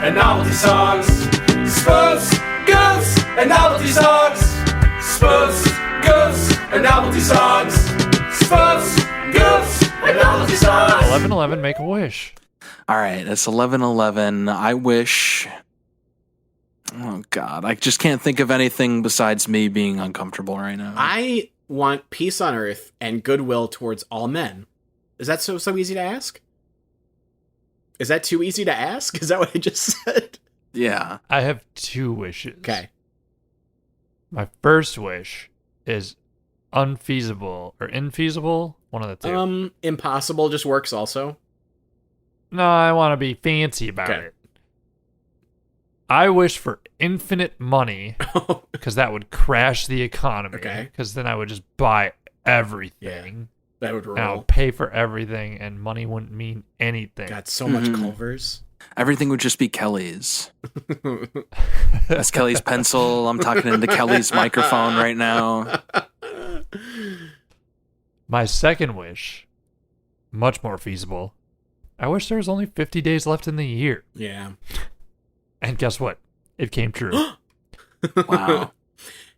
and novelty songs. Spoofs, goofs, and novelty songs. Spoofs, goofs, and novelty songs. Spoofs, goofs, and novelty songs. 11:11, make a wish. All right, it's 11:11. I wish. Oh God, I just can't think of anything besides me being uncomfortable right now. I want peace on earth and goodwill towards all men. Is that so easy to ask? Is that too easy to ask? Is that what I just said? Yeah. I have two wishes. Okay. My first wish is unfeasible or infeasible. One of the two. Impossible just works also. No, I want to be fancy about Okay. it. I wish for infinite money because that would crash the economy. Okay. Because then I would just buy everything. That would And I'll roll. pay for everything, and money wouldn't mean anything. Got so much Culvers. Everything would just be Kelly's. That's Kelly's pencil. I'm talking into Kelly's microphone right now. My second wish, much more feasible. I wish there was only 50 days left in the year. Yeah. And guess what? It came true. Wow.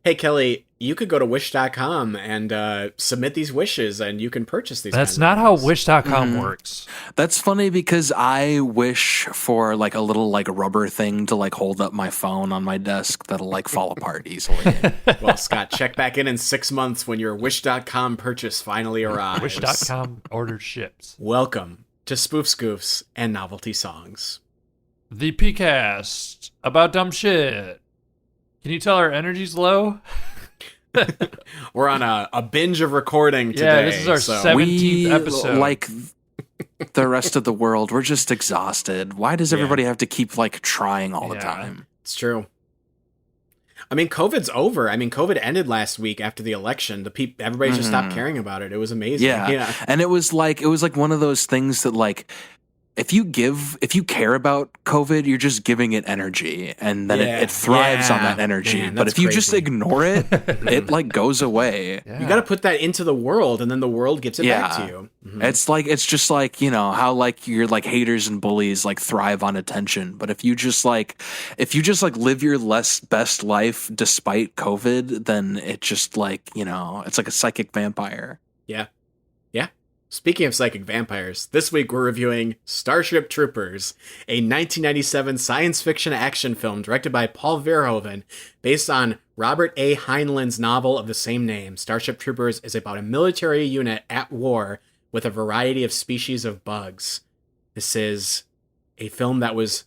Hey, Kelly, you could go to wish.com and submit these wishes, and you can purchase these. That's kinds not of how things. wish.com works. That's funny because I wish for like a little like rubber thing to like hold up my phone on my desk that'll like fall apart easily. Well, Scott, check back in 6 months when your wish.com purchase finally arrives. Wish.com ordered ships. Welcome to Spoof Scoofs and Novelty Songs. The PCast about dumb shit. Can you tell our energy's low? We're on a binge of recording today. Yeah, this is our 17th We, episode. like the rest of the world, we're just exhausted. Why does everybody have to keep like trying all the Yeah. time? It's true. I mean, COVID's over. I mean, COVID ended last week after the election. Everybody just stopped caring about it. It was amazing. Yeah. And it was like one of those things that like if you care about COVID, you're just giving it energy, and then it thrives on that energy. Man, but that's if you just crazy. ignore it, it like goes away. Yeah. You got to put that into the world, and then the world gives it back to you. Mhm. It's just like, you know, how like your like haters and bullies like thrive on attention. But if you just like live your best life despite COVID, then it just like, you know, it's like a psychic vampire. Yeah. Speaking of psychic vampires, this week we're reviewing Starship Troopers, a 1997 science fiction action film directed by Paul Verhoeven, based on Robert A. Heinlein's novel of the same name. Starship Troopers is about a military unit at war with a variety of species of bugs. This is a film that was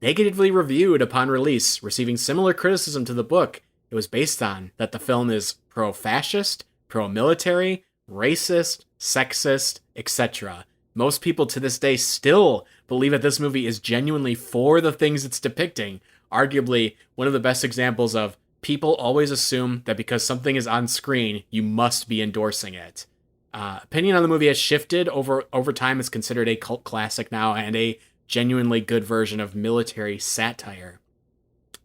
negatively reviewed upon release, receiving similar criticism to the book it was based on, that the film is pro-fascist, pro-military, racist, sexist, etc. Most people to this day still believe that this movie is genuinely for the things it's depicting. Arguably, one of the best examples of people always assume that because something is on screen, you must be endorsing it. Opinion on the movie has shifted over time. It's considered a cult classic now and a genuinely good version of military satire.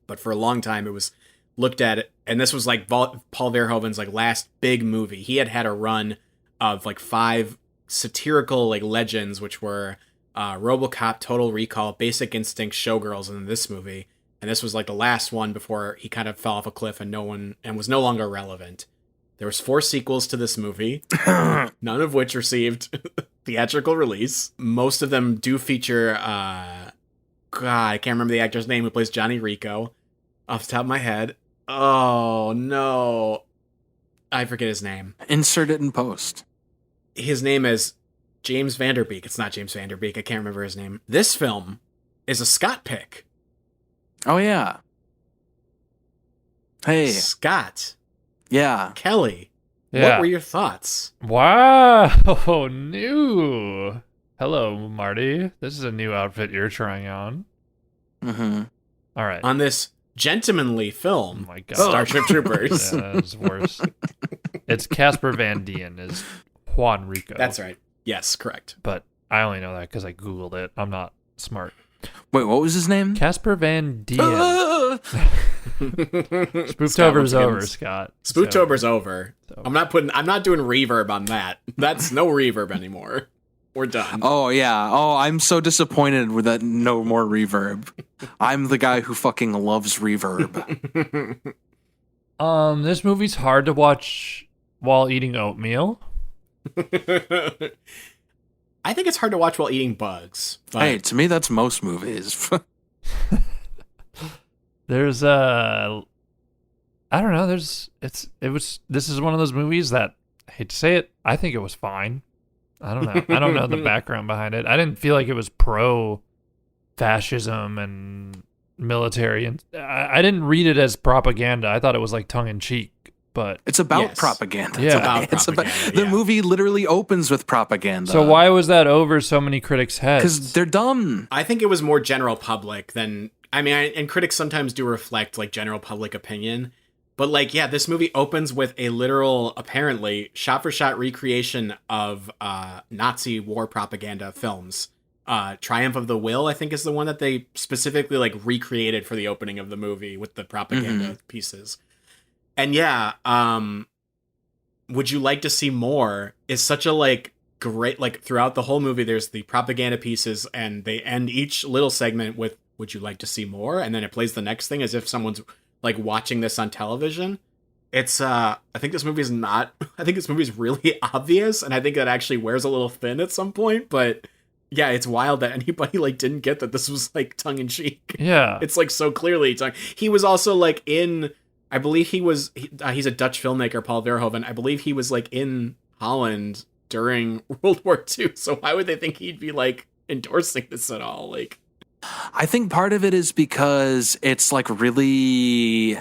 But for a long time, it was looked at, and this was like Paul Verhoeven's like last big movie. He had a run of like 5 satirical like legends, which were RoboCop, Total Recall, Basic Instinct, Showgirls, and this movie. And this was like the last one before he kind of fell off a cliff and was no longer relevant. There was 4 sequels to this movie, none of which received theatrical release. Most of them do feature I can't remember the actor's name who plays Johnny Rico off the top of my head. Oh no, I forget his name. Insert it in post. His name is James Vanderbeek. It's not James Vanderbeek. I can't remember his name. This film is a Scott pick. Oh yeah. Hey. Scott. Yeah. Kelly. Yeah. What were your thoughts? Wow, new. Hello, Marty. This is a new outfit you're trying on. Mm-hmm. All right. On this gentlemanly Oh film, my God. Starship Troopers. Yeah, that's worse. It's Casper Van Dien as Juan Rico. That's right. Yes, correct. But I only know that because I Googled it. I'm not smart. Wait, what was his name? Casper Van Dien. Spooktober's Scott, once again, over, Scott. Spooktober's over. So- I'm not doing reverb on that. That's no reverb anymore. We're done. Oh yeah. Oh, I'm so disappointed with that. No more reverb. I'm the guy who fucking loves reverb. This movie's hard to watch while eating oatmeal. I think it's hard to watch while eating bugs. But Hey, to me, that's most movies. There's I don't know. This is one of those movies that, I hate to say it, I think it was fine. I don't know. I don't know the background behind it. I didn't feel like it was pro fascism and military, and I didn't read it as propaganda. I thought it was like tongue in cheek, but It's about Yes. propaganda. Yeah. It's about propaganda, the yeah. movie literally opens with propaganda. so why was that over so many critics' heads? Because they're dumb. I think it was more general public than, and critics sometimes do reflect like general public opinion. But like, yeah, this movie opens with a literal, apparently, shot-for-shot recreation of Nazi war propaganda films. Triumph of the Will, I think, is the one that they specifically like recreated for the opening of the movie with the propaganda pieces. And yeah, Would You Like to See More is such a like great, like throughout the whole movie, there's the propaganda pieces and they end each little segment with Would You Like to See More? And then it plays the next thing as if someone's like watching this on television. It's I think this movie's really obvious, and I think that actually wears a little thin at some point, but yeah, it's wild that anybody like didn't get that this was like tongue in cheek. Yeah. It's like so clearly tongue. He was also like in, I believe he's a Dutch filmmaker, Paul Verhoeven. I believe he was like in Holland during World War II. So why would they think he'd be like endorsing this at all? Like, I think part of it is because it's like really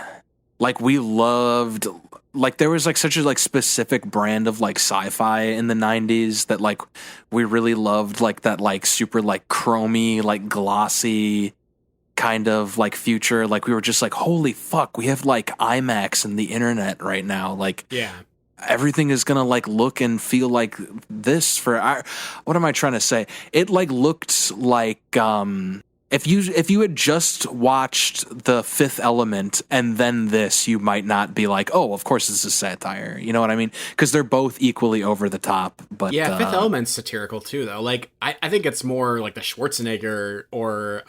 like we loved, like there was like such a like specific brand of like sci-fi in the 90s that like we really loved, like that like super like chromy, like glossy kind of like future. Like we were just like, holy fuck, we have like IMAX and the internet right now. Like yeah. everything is gonna like look and feel like this for our, what am I trying to say? It like looked like if you had just watched The Fifth Element and then this, you might not be like, oh, of course this is satire. You know what I mean? Because they're both equally over the top. But yeah, Fifth Element's satirical too, though. Like I think it's more like the Schwarzenegger or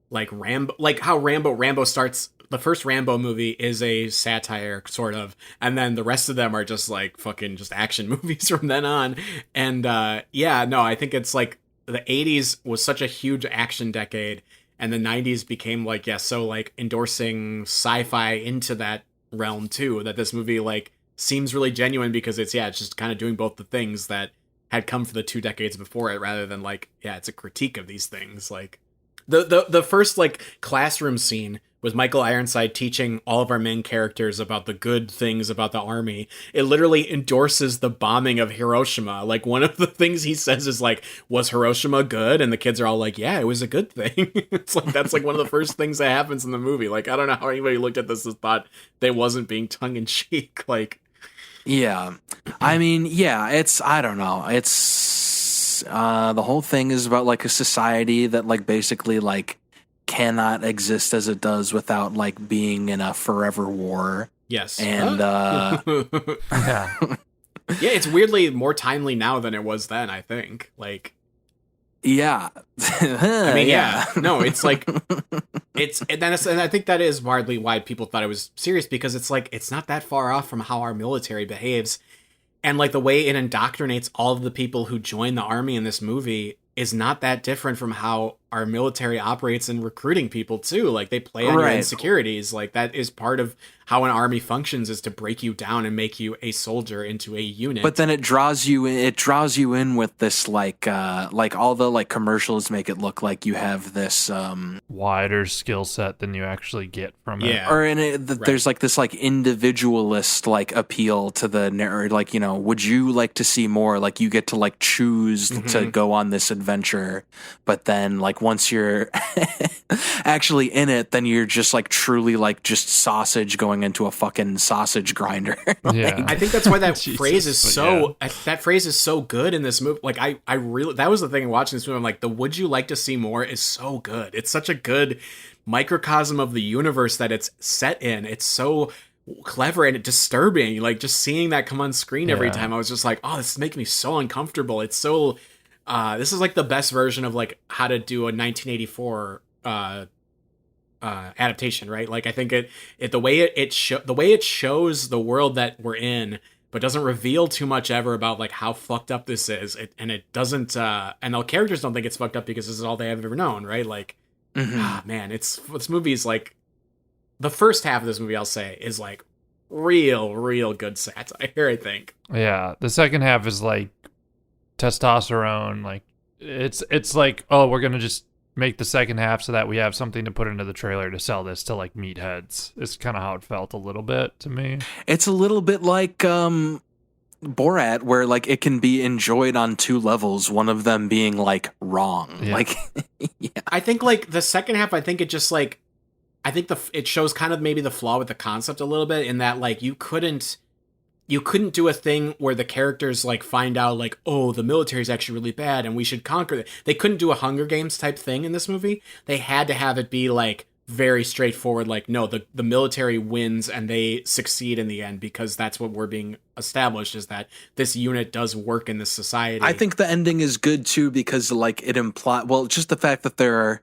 like Rambo, like how Rambo starts. The first Rambo movie is a satire, sort of, and then the rest of them are just like fucking just action movies from then on. And yeah, no, I think it's like the 80s was such a huge action decade, and the 90s became like, yeah, so like endorsing sci-fi into that realm too, that this movie like seems really genuine because it's just kind of doing both the things that had come for the 2 decades before it, rather than like, yeah, it's a critique of these things. Like the first like classroom scene with Michael Ironside teaching all of our main characters about the good things about the army. It literally endorses the bombing of Hiroshima. Like one of the things he says is like, was Hiroshima good? And the kids are all like, yeah, it was a good thing. It's like, that's like one of the first things that happens in the movie. Like, I don't know how anybody looked at this and thought they wasn't being tongue in cheek. Like, yeah, I mean, yeah, it's, I don't know. It's, the whole thing is about like a society that like basically like cannot exist as it does without like being in a forever war. yes. And Yeah. Yeah, it's weirdly more timely now than it was then, I think. Like, yeah. I mean, yeah. No, it's like, and I think that is partly why people thought it was serious, because it's like, it's not that far off from how our military behaves. And like the way it indoctrinates all of the people who join the army in this movie is not that different from how our military operates in recruiting people too. Like they play on your Right. insecurities. Like that is part of how an army functions, is to break you down and make you a soldier into a unit. But then it draws you in with this like all the like commercials make it look like you have this Wider skill set than you actually get from it. Yeah. or in it there's like this like individualist like appeal to the narrative, like, you know, would you like to see more, like you get to like choose to go on this adventure, but then like once you're actually in it, then you're just like truly like just sausage going into a fucking sausage grinder. Yeah. I think that's why that Jesus, phrase is but so that phrase is so good in this movie. Like I really, that was the thing in watching this movie. I'm like, the would you like to see more is so good. It's such a good microcosm of the universe that it's set in. It's so clever and disturbing. Like just seeing that come on screen every Yeah. time, I was just like, oh, this is making me so uncomfortable. It's so this is like the best version of like how to do a 1984 adaptation, right? Like I think the way it shows the world that we're in, but doesn't reveal too much ever about like how fucked up this is. It doesn't and the characters don't think it's fucked up because this is all they have ever known, right? Like man, this movie is like the first half of this movie, I'll say, is like real good satire, I think. Yeah, the second half is like testosterone. Like it's like, oh, we're gonna just make the second half so that we have something to put into the trailer to sell this to like meatheads. It's kind of how it felt a little bit to me. It's a little bit like Borat, where like it can be enjoyed on two levels, one of them being like wrong. Yeah. Like yeah. I think like the second half, I think it just like, I think it shows kind of maybe the flaw with the concept a little bit in that like you couldn't do a thing where the characters like find out like, oh, the military is actually really bad and we should conquer it. They couldn't do a Hunger Games type thing in this movie. They had to have it be like very straightforward, like, no, the military wins and they succeed in the end because that's what we're being established, is that this unit does work in this society. I think the ending is good too because like it implies, well, just the fact that there are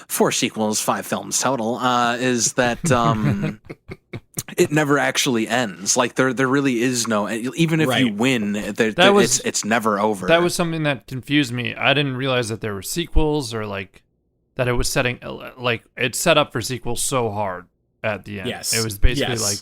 4 sequels, 5 films total, is that it never actually ends. Like there really is no, even if you win, it's never over. That was something that confused me. I didn't realize that there were sequels, or like that it was setting, like it set up for sequels so hard at the end. Yes. It was basically like,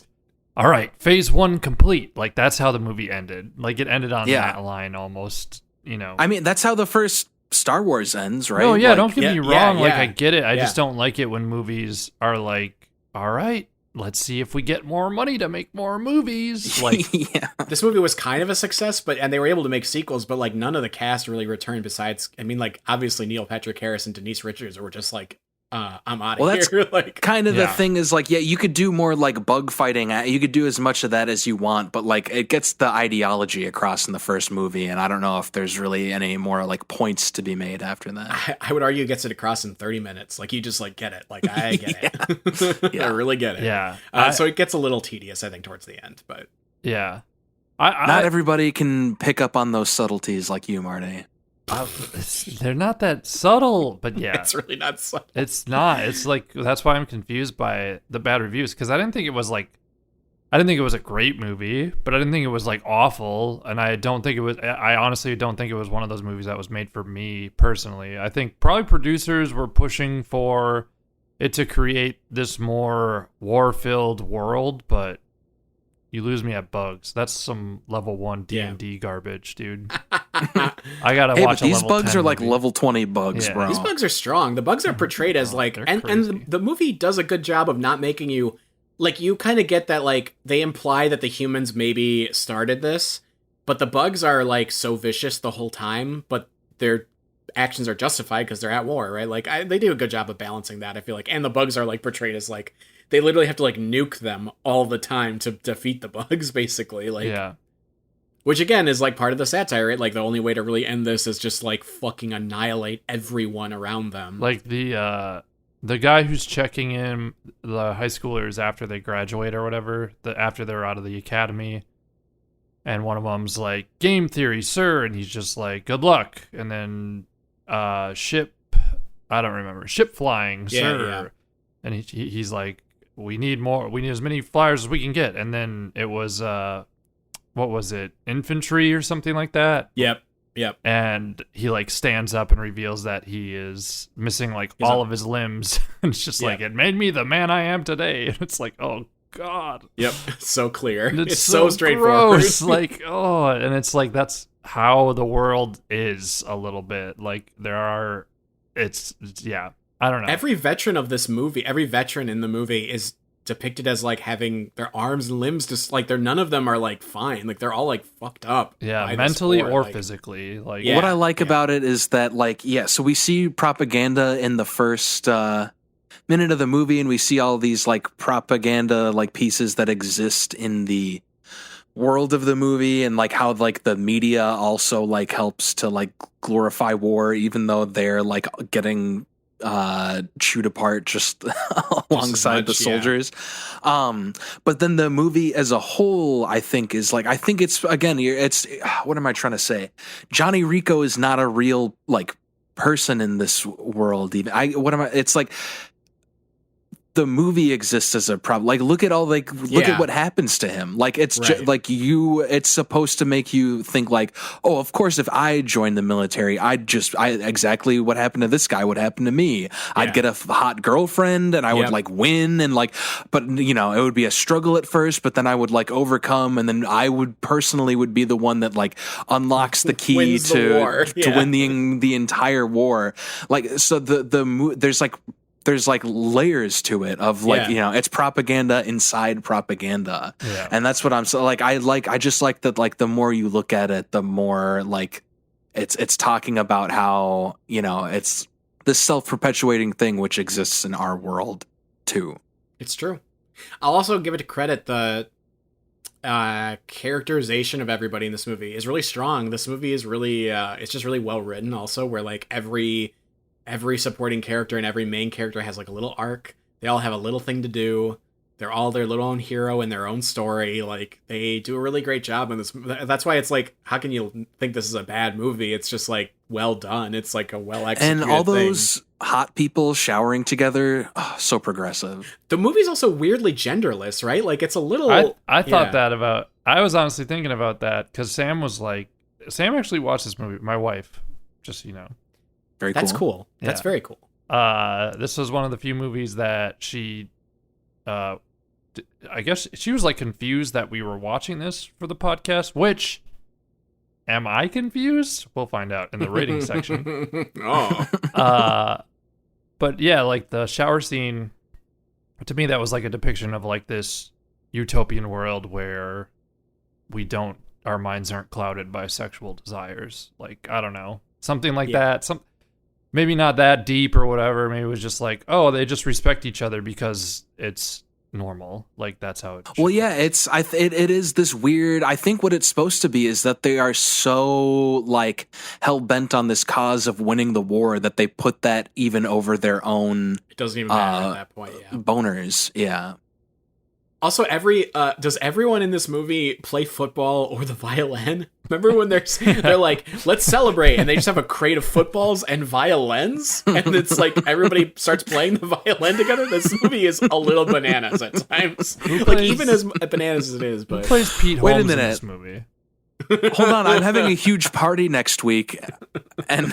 all right, phase 1 complete. Like that's how the movie ended. Like it ended on that line almost, you know. I mean, that's how the first Star Wars ends, right? No, yeah, like, don't get me wrong. Like yeah. I get it. I just don't like it when movies are like, all right, let's see if we get more money to make more movies. Like, yeah. This movie was kind of a success, and they were able to make sequels, but like none of the cast really returned besides, I mean, like obviously Neil Patrick Harris and Denise Richards were just like, I'm out of here. Like kind of the thing is like, yeah, you could do more like bug fighting. You could do as much of that as you want, but like it gets the ideology across in the first movie. And I don't know if there's really any more like points to be made after that. I would argue it gets it across in 30 minutes. Like you just like get it. Like I get it. I really get it. yeah. So it gets a little tedious, I think, towards the end, but Yeah. Not everybody can pick up on those subtleties like you, Marty. They're not that subtle, but yeah. it's really not subtle. It's not. It's like, that's why I'm confused by the bad reviews, because I didn't think it was a great movie, but I didn't think it was like awful, and I honestly don't think it was one of those movies that was made for me personally. I think probably producers were pushing for it to create this more war-filled world, but you lose me at bugs. That's some level 1 D&D garbage, dude. I gotta watch but these a level bugs 10 are like movie. level 20 bugs, Yeah. bro. These bugs are strong. The bugs are portrayed as like, they're and crazy. the movie does a good job of not making you, like you kind of get that like they imply that the humans maybe started this, but the bugs are like so vicious the whole time, but their actions are justified because they're at war, right? Like they do a good job of balancing that, I feel like. And the bugs are like portrayed as like, they literally have to like nuke them all the time to defeat the bugs, basically. Like, Yeah. which again is like part of the satire, right? Like the only way to really end this is just like fucking annihilate everyone around them. Like the guy who's checking in the high schoolers after they graduate or whatever, after they're out of the academy, and one of them's like, "Game theory, sir," and he's just like, "Good luck," and then ship flying, sir, yeah. and he's like, we need as many flyers as we can get," and then it was what was it, infantry or something like that. Yep. And he like stands up and reveals that he is missing like all of his limbs. And it's just like, it made me the man I am today. And it's like, oh God. Yep. It's so clear. And It's so straightforward. Gross. Like, oh, and it's like, that's how the world is a little bit. Like it's yeah. I don't know. Every veteran in the movie is depicted as like having their arms and limbs just like none of them are like fine. Like they're all like fucked up. Yeah, by this mentally war. or Like, physically. Like, What I like about it is that, like, so we see propaganda in the first minute of the movie, and we see all these like propaganda like pieces that exist in the world of the movie, and like how like the media also like helps to like glorify war, even though they're like getting chewed apart just alongside the much, yeah. soldiers. But then the movie as a whole, I think it's, again, it's, what am I trying to say? Johnny Rico is not a real like person in this world. Even it's like, the movie exists as a problem. Like, look at what happens to him. Like, it's Right. it's supposed to make you think like, oh, of course, if I joined the military, exactly what happened to this guy would happen to me. I'd get a hot girlfriend and I would like win and like, but you know, it would be a struggle at first, but then I would like overcome. And then I would personally be the one that like unlocks the key Wins the war. to win the entire war. Like, so there's like layers to it of like, you know, it's propaganda inside propaganda. Yeah. And that's what I'm so like, I just like that, like the more you look at it, the more like it's talking about how, you know, it's this self-perpetuating thing which exists in our world too. It's true. I'll also give it credit. The characterization of everybody in this movie is really strong. This movie is really, it's just really well written also, where like every supporting character and every main character has like a little arc. They all have a little thing to do. They're all their little own hero in their own story. Like, they do a really great job in this. That's why it's like, how can you think this is a bad movie? It's just like well done. It's like a well executed And all those hot people showering together, so progressive. The movie's also weirdly genderless, right? Like, it's a little. I thought that about. I was honestly thinking about that because Sam actually watched this movie. My wife, just so you know. Very cool. That's cool. Yeah. That's very cool. This was one of the few movies that she, I guess she was like confused that we were watching this for the podcast, which, am I confused? We'll find out in the rating section. But yeah, like the shower scene, to me, that was like a depiction of like this utopian world where our minds aren't clouded by sexual desires. Like, I don't know, something like that. Maybe not that deep or whatever. Maybe it was just like, oh, they just respect each other because it's normal. Like, that's how it should. Well, yeah, it is this weird. I think what it's supposed to be is that they are so like hell bent on this cause of winning the war that they put that even over their own. It doesn't even matter at that point. Yeah. Boners. Yeah. Also, does everyone in this movie play football or the violin? Remember when they're like, let's celebrate, and they just have a crate of footballs and violins, and it's like everybody starts playing the violin together. This movie is a little bananas at times, like even as bananas as it is. But who plays Pete Wait a Holmes minute. in this movie? Hold on, I'm having a huge party next week, and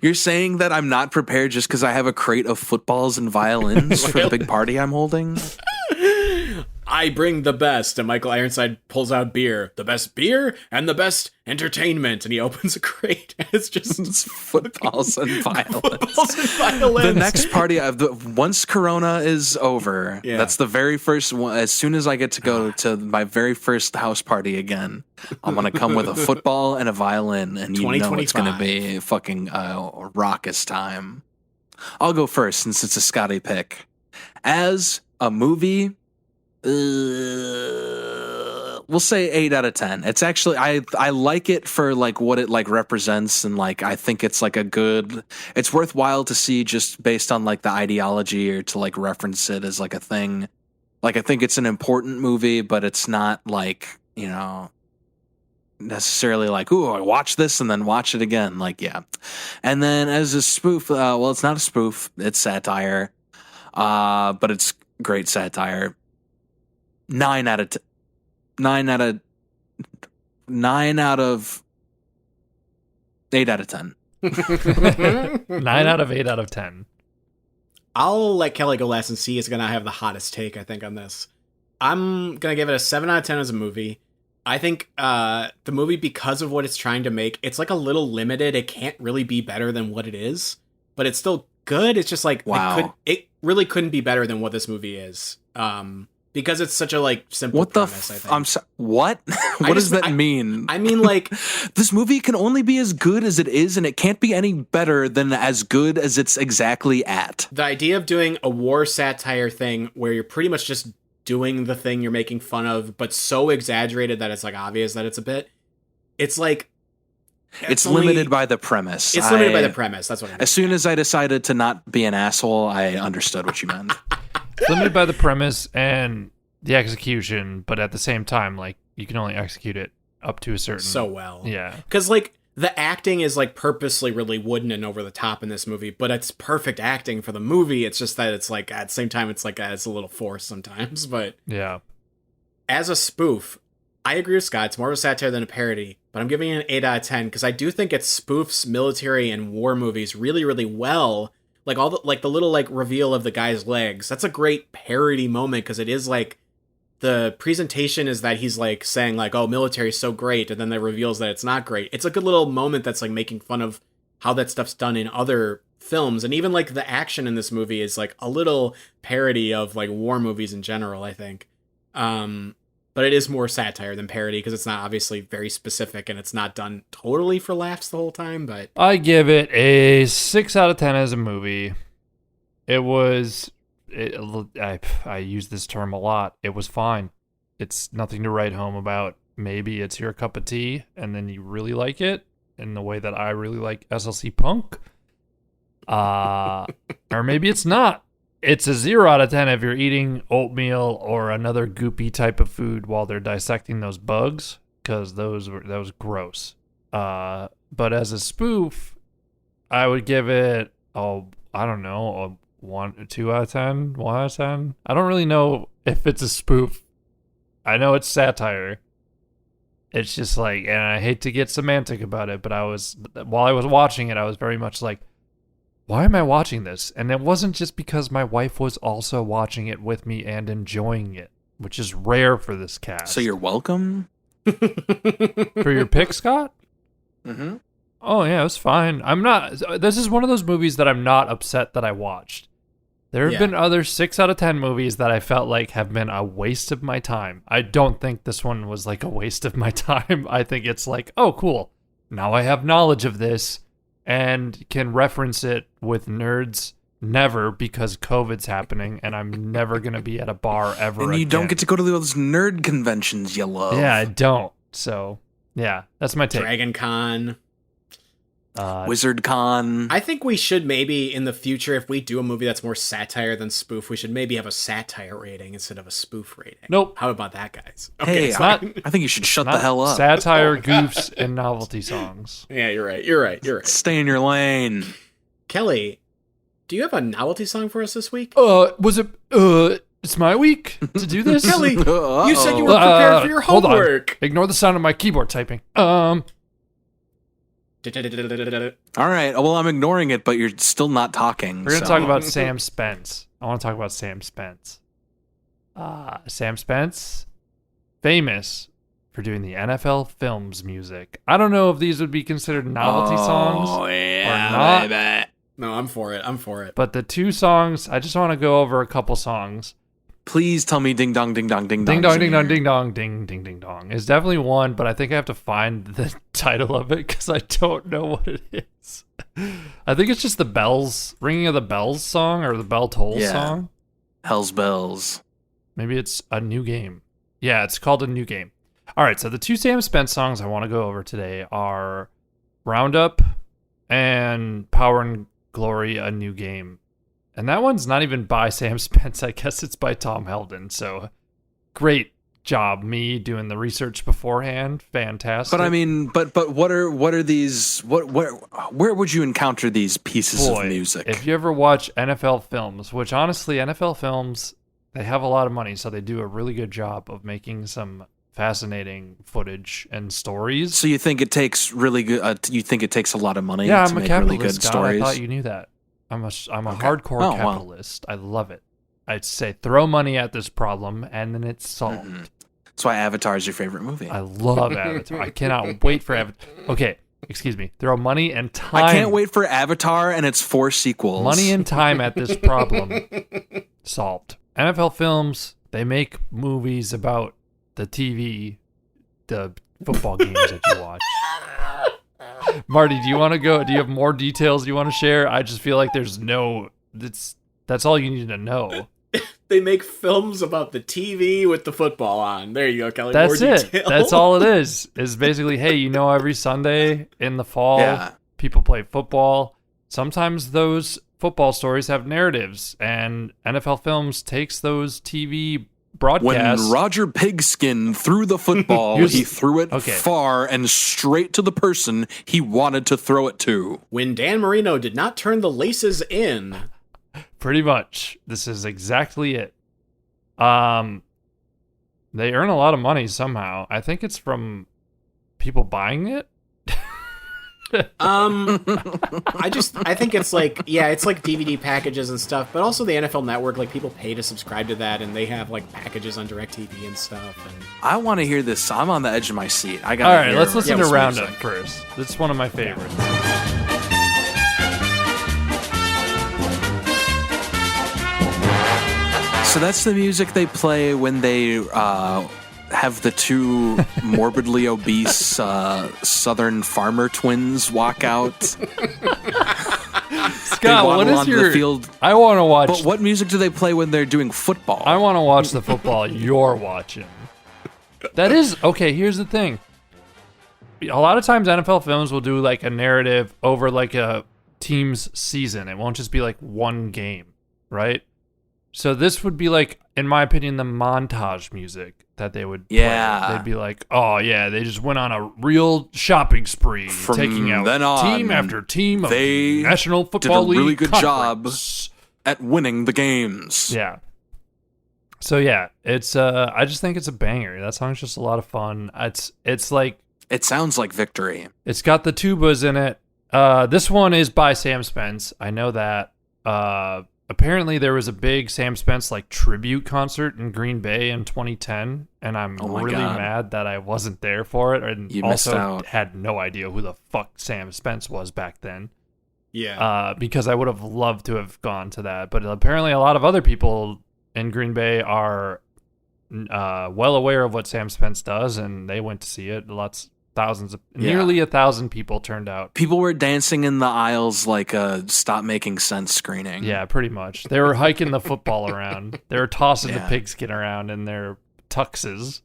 you're saying that I'm not prepared just because I have a crate of footballs and violins for the big party I'm holding? I bring the best, and Michael Ironside pulls out beer. The best beer and the best entertainment, and he opens a crate, and it's just footballs and violins. Footballs and violins. The next party, once Corona is over, that's the very first one. As soon as I get to go to my very first house party again, I'm going to come with a football and a violin, and you know it's going to be fucking raucous time. I'll go first since it's a Scotty pick. As a movie, we'll say 8 out of 10. It's actually, I like it for like what it like represents, and like I think it's like it's worthwhile to see just based on like the ideology or to like reference it as like a thing. Like, I think it's an important movie, but it's not like, you know, necessarily like, ooh, I watch this and then watch it again. Like, yeah. And then as a spoof, well, it's not a spoof, it's satire, but it's great satire. 9 out of 8 out of 10. 9 out of 8 out of 10. I'll let Kelly go last, and C is gonna have the hottest take, I think, on this. I'm gonna give it a 7 out of 10 as a movie. I think the movie, because of what it's trying to make, it's like a little limited. It can't really be better than what it is, but it's still good. It's just like, wow, it really couldn't be better than what this movie is. Because it's such a like simple premise, I think. I'm sorry. What? What does that mean? I mean, like, this movie can only be as good as it is, and it can't be any better than as good as it's exactly at. The idea of doing a war satire thing where you're pretty much just doing the thing you're making fun of, but so exaggerated that it's like obvious that it's a bit. It's like, It's limited by the premise. It's limited by the premise. That's what I mean. As soon as I decided to not be an asshole, I understood what you meant. It's limited by the premise and the execution, but at the same time, like, you can only execute it up to a certain... So well. Yeah. Because, like, the acting is, like, purposely really wooden and over the top in this movie, but it's perfect acting for the movie. It's just that it's, like, at the same time, it's, like, it's a little forced sometimes, but... Yeah. As a spoof, I agree with Scott. It's more of a satire than a parody, but I'm giving it an 8 out of 10 because I do think it spoofs military and war movies really, really well. Like all the little like reveal of the guy's legs. That's a great parody moment because it is like the presentation is that he's like saying like, "Oh, military is so great," and then it reveals that it's not great. It's a good little moment that's like making fun of how that stuff's done in other films, and even like the action in this movie is like a little parody of like war movies in general, I think. But it is more satire than parody because it's not obviously very specific and it's not done totally for laughs the whole time. But I give it a 6 out of 10 as a movie. I use this term a lot. It was fine. It's nothing to write home about. Maybe it's your cup of tea and then you really like it in the way that I really like SLC Punk. Or maybe it's not. It's a 0 out of 10 if you're eating oatmeal or another goopy type of food while they're dissecting those bugs, because that was gross. But as a spoof, I would give it, I don't know, a 2 out of 10, 1 out of 10. I don't really know if it's a spoof. I know it's satire. It's just like, and I hate to get semantic about it, but while I was watching it, I was very much like, why am I watching this? And it wasn't just because my wife was also watching it with me and enjoying it, which is rare for this cast. So you're welcome. For your pick, Scott? Mm-hmm. Oh, yeah, it was fine. This is one of those movies that I'm not upset that I watched. There have been other 6 out of 10 movies that I felt like have been a waste of my time. I don't think this one was like a waste of my time. I think it's like, oh, cool. Now I have knowledge of this and can reference it with nerds. Never, because COVID's happening and I'm never going to be at a bar ever And you again. don't get to go to those nerd conventions you love. Yeah, I don't. So, yeah, that's my take. Dragon Con. Wizard Con. I think we should maybe in the future, if we do a movie that's more satire than spoof, we should maybe have a satire rating instead of a spoof rating. Nope. How about that, guys? Hey, it's not- I think you should shut the hell up. Satire, goofs, and novelty songs. Yeah, you're right. Stay in your lane. Kelly, do you have a novelty song for us this week? It's my week to do this? Kelly, you said you were prepared for your Hold on. homework. Ignore the sound of my keyboard typing. All right. Well, I'm ignoring it, but you're still not talking. We're going to talk about Sam Spence. I want to talk about Sam Spence. Sam Spence, famous for doing the NFL Films music. I don't know if these would be considered novelty songs or not. Baby. No, I'm for it. But the 2 songs, I just want to go over a couple songs. Please tell me ding dong, ding dong, ding dong. Ding dong, ding dong, ding dong, ding, ding, ding dong. It's definitely one, but I think I have to find the title of it because I don't know what it is. I think it's just the bells, ringing of the bells song or the bell tolls song. Hell's Bells. Maybe it's a new game. Yeah, it's called A New Game. All right, so the 2 Sam Spence songs I want to go over today are Roundup and Power and Glory, A New Game. And that one's not even by Sam Spence. I guess it's by Tom Hedden. So great job, me doing the research beforehand. Fantastic. But I mean, but what are these? Where would you encounter these pieces of music? If you ever watch NFL Films, which honestly, NFL Films, they have a lot of money, so they do a really good job of making some fascinating footage and stories. So you think it takes really good? You think it takes a lot of money? Yeah, to I'm a make capitalist. really good God, stories? I thought you knew that. I'm a hardcore Oh, wow. capitalist. I love it. I'd say throw money at this problem, and then it's solved. Mm-hmm. That's why Avatar is your favorite movie. I love Avatar. I cannot wait for Avatar. Okay, excuse me. Throw money and time. I can't wait for Avatar and its 4 sequels. Money and time at this problem. Solved. NFL Films, they make movies about the TV, the football games that you watch. Marty, do you want to go? Do you have more details you want to share? I just feel like that's all you need to know. They make films about the TV with the football on. There you go, Kelly. That's More it. detail. That's all it is. Is basically, hey, every Sunday in the fall, people play football. Sometimes those football stories have narratives, and NFL Films takes those TV broadcasts. When Roger Pigskin threw the football, he threw it far and straight to the person he wanted to throw it to. When Dan Marino did not turn the laces in. Pretty much. This is exactly it. They earn a lot of money somehow. I think it's from people buying it. I think it's like DVD packages and stuff, but also the NFL Network, like people pay to subscribe to that, and they have like packages on DirecTV and stuff. And I want to hear this. I'm on the edge of my seat. All right, let's listen to Roundup first. That's one of my favorites. So that's the music they play when they have the two morbidly obese southern farmer twins walk out. Scott, what is your... the field. I want to watch... But what music do they play when they're doing football? I want to watch the football you're watching. That is... Okay, here's the thing. A lot of times NFL Films will do like a narrative over like a team's season. It won't just be like one game, right? So this would be like, in my opinion, the montage music that they would play. They'd be like, oh yeah, they just went on a real shopping spree, From taking out then on, team after team of they National Football League did a really good conference. job at winning the games. Yeah. So yeah, it's I just think it's a banger. That song's just a lot of fun. It's like, it sounds like victory. It's got the tubas in it. This one is by Sam Spence. I know that. Apparently there was a big Sam Spence like tribute concert in Green Bay in 2010, and I'm really mad that I wasn't there for it, and you also had no idea who the fuck Sam Spence was back then. Yeah. Because I would have loved to have gone to that, but apparently a lot of other people in Green Bay are well aware of what Sam Spence does, and they went to see it. Nearly 1,000 people turned out. People were dancing in the aisles like a Stop Making Sense screening. Yeah, pretty much. They were hiking the football around. They were tossing the pigskin around in their tuxes.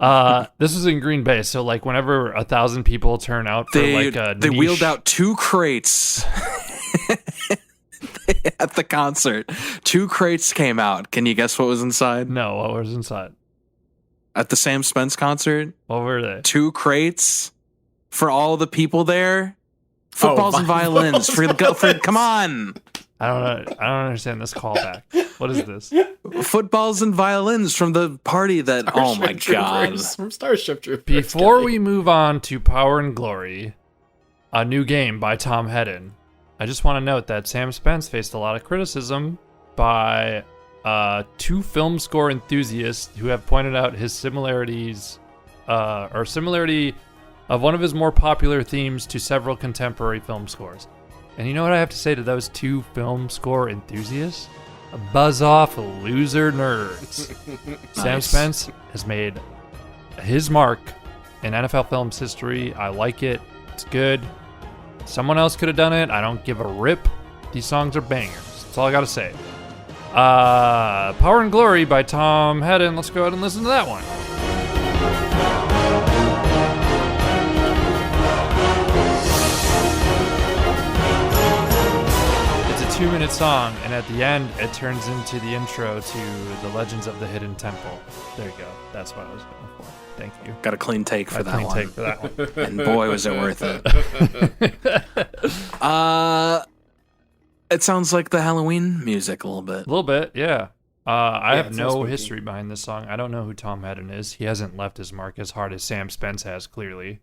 This was in Green Bay, so like whenever 1,000 people turn out for they wheeled out 2 crates at the concert. 2 crates came out. Can you guess what was inside? No, what was inside? At the Sam Spence concert? What were they? 2 crates for all the people there. Footballs and violins. Come on. I don't understand this callback. What is this? Footballs and violins from the party that... Starship oh my God. From Starship Troopers. Before we move on to Power and Glory, a new game by Tom Hedden, I just want to note that Sam Spence faced a lot of criticism by... 2 film score enthusiasts who have pointed out his similarity of one of his more popular themes to several contemporary film scores. And you know what I have to say to those 2 film score enthusiasts? Buzz off, loser nerds. Nice. Sam Spence has made his mark in NFL Films history. I like it. It's good. Someone else could have done it. I don't give a rip. These songs are bangers. That's all I got to say. Power and Glory by Tom Hedden. Let's go ahead and listen to that one. It's a 2-minute song, and at the end, it turns into the intro to The Legends of the Hidden Temple. There you go. That's what I was going for. Thank you. Got a clean take for that one. And boy, was it worth it. It sounds like the Halloween music a little bit. A little bit, yeah. I have no spooky history behind this song. I don't know who Tom Hedden is. He hasn't left his mark as hard as Sam Spence has, clearly.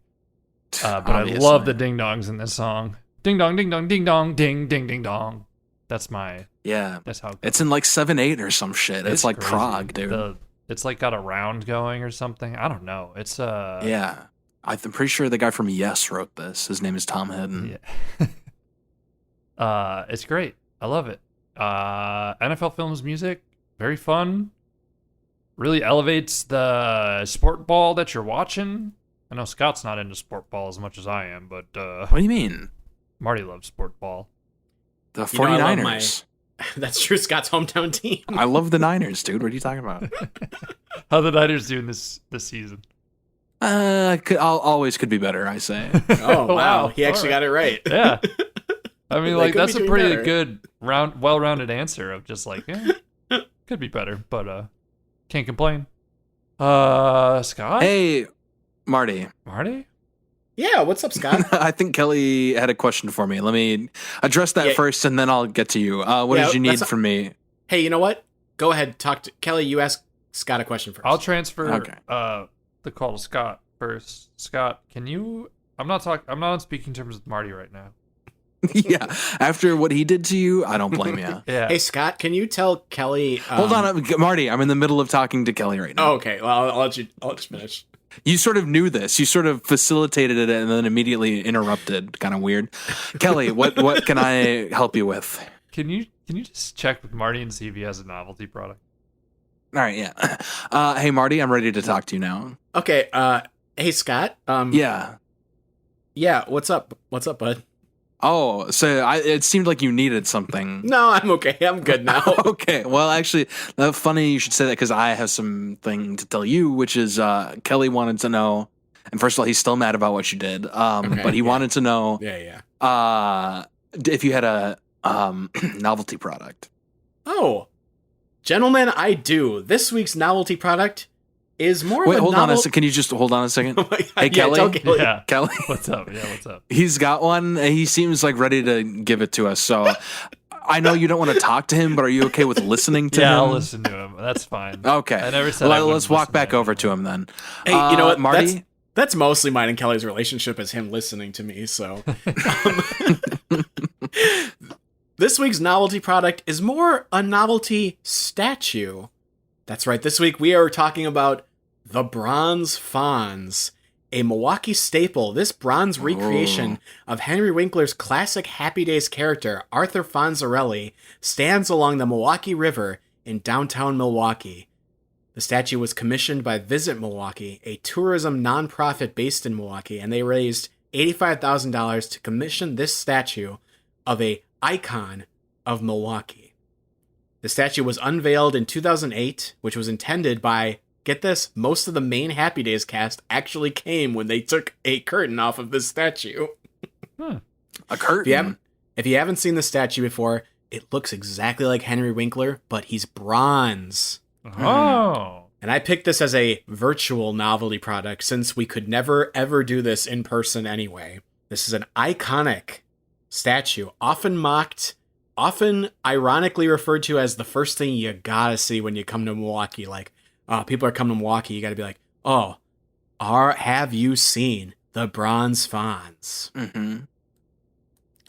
But Obviously. I love the ding-dongs in this song. Ding-dong, ding-dong, ding-dong, ding, ding, ding-dong. That's how it goes. It's in like 7/8 or some shit. It's like crazy. Prague, dude. It's like got a round going or something. I don't know. It's Yeah. I'm pretty sure the guy from Yes wrote this. His name is Tom Hedden. Yeah. It's great. I love it. NFL Films music, very fun. Really elevates the sport ball that you're watching. I know Scott's not into sport ball as much as I am, but What do you mean? Marty loves sport ball. The You know, 49ers. That's true. Scott's hometown team. I love the Niners, dude. What are you talking about? How the Niners doing this season? Always could be better, I say. Oh, wow. Wow. He actually got it right. Yeah. I mean, They like, could that's be a doing pretty better. good, well-rounded answer of just like, could be better, but can't complain. Scott? Hey, Marty. Marty? Yeah, what's up, Scott? I think Kelly had a question for me. Let me address that Yeah. first, and then I'll get to you. What Yeah, did you need that's- from me? Hey, you know what? Go ahead. Talk to Kelly. You ask Scott a question first. I'll transfer Okay. the call to Scott first. Scott, can you... I'm not on speaking terms with Marty right now. Yeah, after what he did to you, I don't blame you. Yeah. Hey, Scott, can you tell Kelly? Hold on, Marty. I'm in the middle of talking to Kelly right now. Oh, okay. Well, I'll let you finish. You sort of knew this. You sort of facilitated it and then immediately interrupted. Kind of weird. Kelly, what can I help you with? Can you just check with Marty and see if he has a novelty product? All right, yeah. Hey, Marty, I'm ready to talk to you now. Okay. Hey, Scott. Yeah. Yeah. What's up? What's up, bud? Oh, so it seemed like you needed something. No, I'm okay. I'm good now. Okay. Well, actually, funny you should say that because I have something to tell you, which is Kelly wanted to know. And first of all, he's still mad about what you did. But he wanted to know Yeah. if you had a novelty product. Oh, gentlemen, I do. This week's novelty product is more Wait, of a hold on a novel- second. Can you just hold on a second? Oh my God. Hey, Yeah, Kelly? tell Kelly. Yeah. Kelly, What's up? Yeah, what's up? he's got one. He seems like ready to give it to us. So I know you don't want to talk to him, but are you okay with listening to him? Yeah, I'll listen to him. That's fine. Okay. I never said I Let's wouldn't walk listen back to over him. to him then. Hey, you know what, Marty? That's mostly mine and Kelly's relationship is him listening to me. So this week's novelty product is more a novelty statue. That's right. This week we are talking about the Bronze Fawns, a Milwaukee staple. This bronze recreation of Henry Winkler's classic Happy Days character, Arthur Fonzarelli, stands along the Milwaukee River in downtown Milwaukee. The statue was commissioned by Visit Milwaukee, a tourism nonprofit based in Milwaukee, and they raised $85,000 to commission this statue of a icon of Milwaukee. The statue was unveiled in 2008, which was intended by, get this, most of the main Happy Days cast actually came when they took a curtain off of this statue. A curtain? If you haven't seen the statue before, it looks exactly like Henry Winkler, but he's bronze. Oh. And I picked this as a virtual novelty product since we could never ever do this in person anyway. This is an iconic statue, often mocked, often ironically referred to as the first thing you gotta see when you come to Milwaukee. Like, people are coming to Milwaukee, you gotta be like, have you seen the Bronze Fawns? Mm-hmm.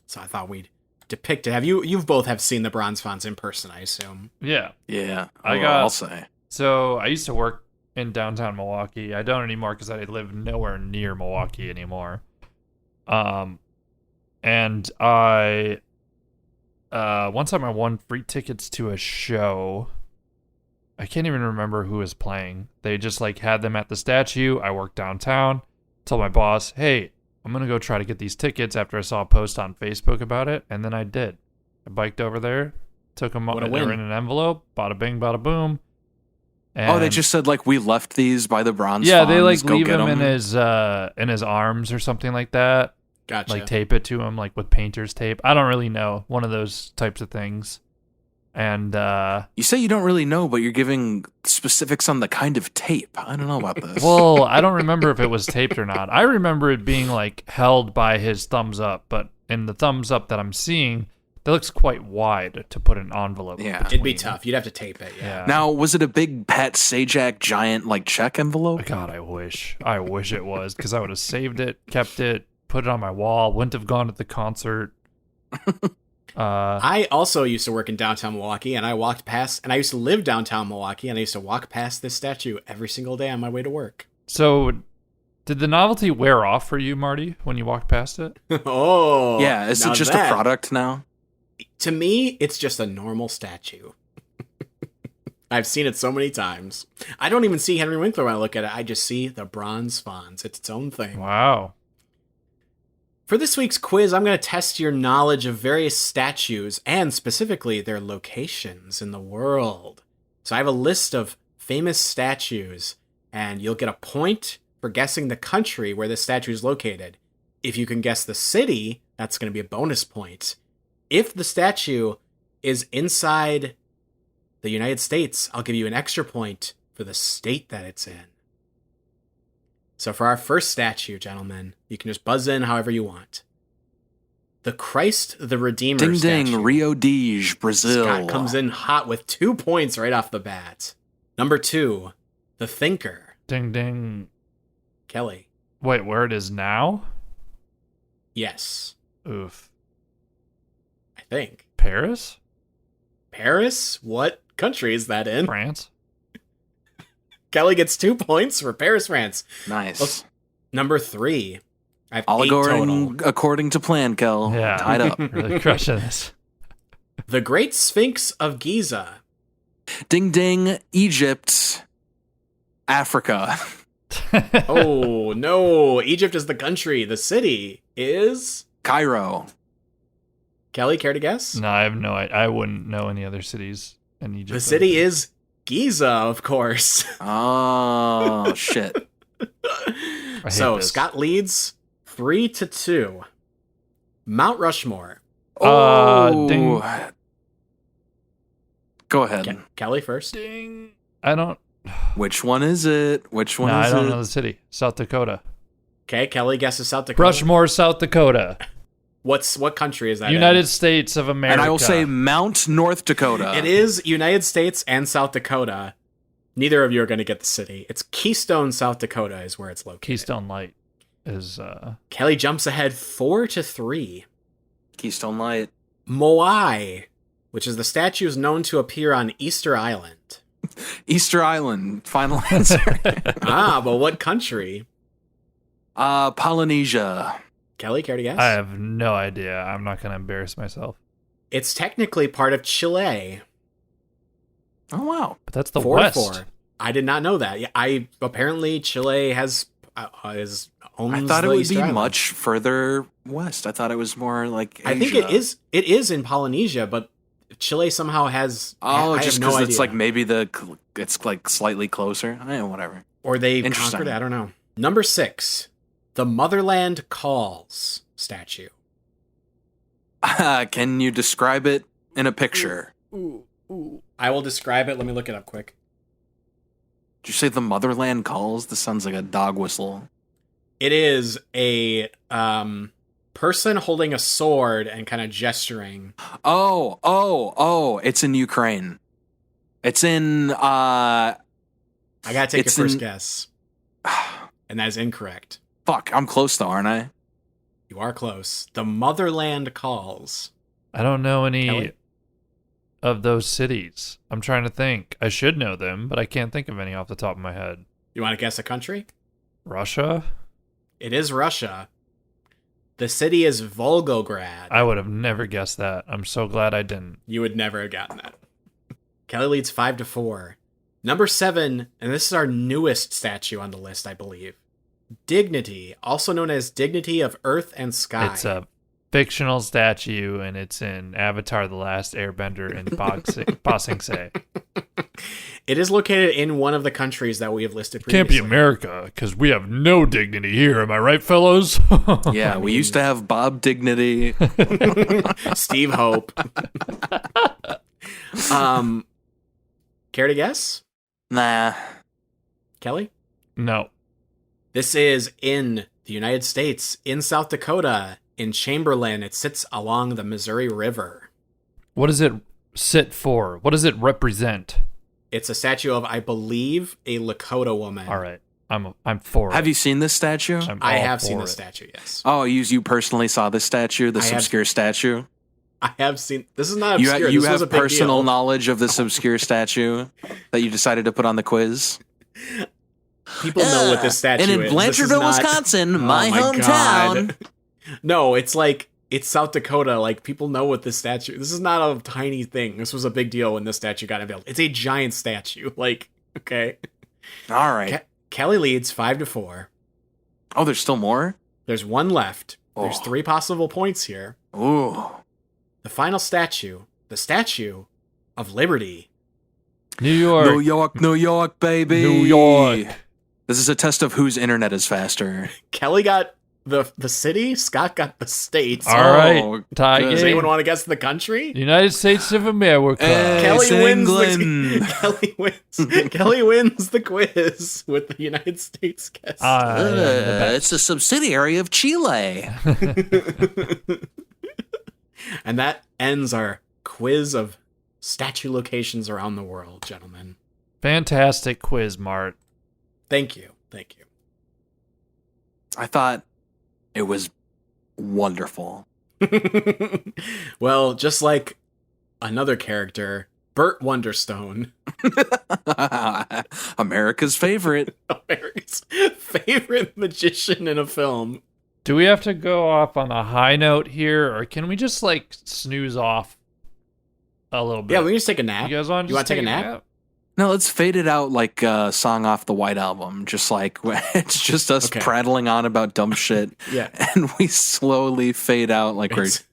So I thought we'd depict it. You've both have seen the Bronze Fawns in person, I assume. Yeah. Yeah. I'll say. So I used to work in downtown Milwaukee. I don't anymore because I live nowhere near Milwaukee anymore. And I one time I won free tickets to a show. I can't even remember who was playing. They just like had them at the statue. I worked downtown. Told my boss, "Hey, I'm gonna go try to get these tickets." After I saw a post on Facebook about it, and then I did. I biked over there, took them. What a They were win. in an envelope. Bada bing, bada boom. And They just said, like, we left these by the Bronze yeah, Fawns. they like Go leave get him in his arms or something like that. Gotcha. Like tape it to him like with painter's tape. I don't really know. One of those types of things. And You say you don't really know, but you're giving specifics on the kind of tape. I don't know about this. well, I don't remember if it was taped or not. I remember it being like held by his thumbs up, but in the thumbs up that I'm seeing, that looks quite wide to put an envelope. Yeah. between. It'd be tough. You'd have to tape it. Yeah. Now, was it a big Pat Sajak giant, like, check envelope? God, I wish it was, because I would have saved it, kept it, put it on my wall. Wouldn't have gone to the concert. I also used to work in downtown Milwaukee, and I used to live downtown Milwaukee, and I used to walk past this statue every single day on my way to work. So, did the novelty wear off for you, Marty, when you walked past it? Oh. Yeah, is now it just that- a product now? To me, it's just a normal statue. I've seen it so many times. I don't even see Henry Winkler when I look at it. I just see the Bronze Fawns. It's its own thing. Wow. For this week's quiz, I'm going to test your knowledge of various statues and specifically their locations in the world. So I have a list of famous statues, and you'll get a point for guessing the country where the statue is located. If you can guess the city, that's going to be a bonus point. If the statue is inside the United States, I'll give you an extra point for the state that it's in. So for our first statue, gentlemen, you can just buzz in however you want. The Christ the Redeemer Ding statue. ding, Rio de Brazil. Scott comes in hot with 2 points right off the bat. Number 2, the Thinker. Ding ding. Kelly. Wait, where it is now? Yes, Oof. I think. Paris? Paris? What country is that in? France? Kelly gets 2 points for Paris, France. Nice. Number 3. I have All 8 total. going according to plan, Kel. Yeah. Tied up. Really crushing this. The Great Sphinx of Giza. Ding ding, Egypt, Africa. Oh, no. Egypt is the country. The city is... Cairo. Kelly, care to guess? No, I have no idea. I wouldn't know any other cities in Egypt. The city is Giza, of course. Oh, shit. I hate So this. Scott leads 3-2. Mount Rushmore. Ding. Go ahead. Kelly first. Ding. I don't. Which one is it? Which one No, is I don't it? know the city. South Dakota. Okay, Kelly guesses South Dakota. Rushmore, South Dakota. What country is that? United States of America. And I will say Mount North Dakota. It is United States and South Dakota. Neither of you are going to get the city. It's Keystone, South Dakota is where it's located. Keystone Light is. Kelly jumps ahead 4-3. Keystone Light. Moai, which is the statue is known to appear on Easter Island. Easter Island. Final answer. But what country? Polynesia. Kelly, care to guess? I have no idea. I'm not going to embarrass myself. It's technically part of Chile. Oh, wow. But that's the 4-4. West. I did not know that. Apparently Chile has owns I thought it the would Easter be Island. much further west. I thought it was more like Asia. I think it is. It is in Polynesia, but Chile somehow has. Oh, I just have no because it's idea. like maybe it's like slightly closer. Whatever. Or they Interesting. conquered it. I don't know. Number 6, the Motherland Calls statue. Can you describe it in a picture? I will describe it. Let me look it up quick. Did you say the Motherland Calls? This sounds like a dog whistle. It is a person holding a sword and kind of gesturing. Oh! It's in Ukraine. It's in. I gotta take your It's first in- guess, and that is incorrect. Fuck! I'm close though, aren't I? You are close. The Motherland Calls. I don't know any Kelly? of those cities. I'm trying to think. I should know them, but I can't think of any off the top of my head. You want to guess a country? Russia? It is Russia. The city is Volgograd. I would have never guessed that. I'm so glad I didn't. You would never have gotten that. Kelly leads 5-4. Number 7, and this is our newest statue on the list, I believe. Dignity, also known as Dignity of Earth and Sky. It's a fictional statue, and it's in Avatar: The Last Airbender in Ba Sing Se. It is located in one of the countries that we have listed previously. Can't be America, because we have no dignity here. Am I right, fellows? Yeah, we used to have Bob Dignity. Steve Hope. Care to guess? Nah. Kelly? No. This is in the United States, in South Dakota, in Chamberlain. It sits along the Missouri River. What does it sit for? What does it represent? It's a statue of, I believe, a Lakota woman. All right. I'm for it. Have you seen this statue? I all have seen for the it. statue, yes. Oh, you personally saw this statue, this I have- obscure statue? I have seen. This is not You, obscure. you this was have a big personal deal. knowledge of this obscure statue that you decided to put on the quiz? People know what this statue and in is. This is Blanchardville, not- Wisconsin, Oh my hometown. God. No, it's like, it's South Dakota. Like, people know what this statue. This is not a tiny thing. This was a big deal when this statue got unveiled. It's a giant statue. Like, okay. All right. Kelly leads 5-4. Oh, there's still more? There's one left. There's 3 possible points here. Ooh. The final statue, the Statue of Liberty. New York. New York, New York, baby. New York. This is a test of whose internet is faster. Kelly got the city, Scott got the states. All right. Oh, Tie good. Does game. anyone want to guess the country? United States of America. Kelly It's wins. England. Kelly wins. Kelly wins the quiz with the United States guess. It's a subsidiary of Chile. And that ends our quiz of statue locations around the world, gentlemen. Fantastic quiz, Mart. Thank you. Thank you. I thought it was wonderful. Well, just like another character, Burt Wonderstone, America's favorite. America's favorite magician in a film. Do we have to go off on a high note here, or can we just like snooze off a little bit? Yeah, we can just take a nap. You guys want to take a nap? No, let's fade it out like a song off the White Album. Just like it's just us Okay. prattling on about dumb shit. Yeah. And we slowly fade out like we're It's-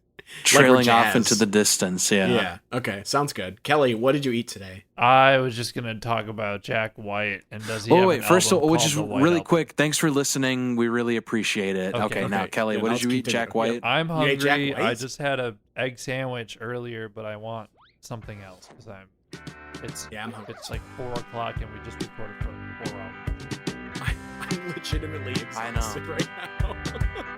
trailing like we're off jazz. into the distance. Yeah. Yeah. Okay. Sounds good. Kelly, what did you eat today? I was just gonna talk about Jack White, and does he? Oh have wait, an first of album all, called just The White really Album? quick, thanks for listening. We really appreciate it. Okay. Okay, now Okay, Kelly, good. what I'll did you keep eat? taking Jack it. White? Yep. I'm You ate Jack hungry. I White? just had a egg sandwich earlier, but I want something else because Yeah, I'm hungry. it's like 4:00 and we just recorded for 4 hours. I'm legitimately I know. exhausted right now.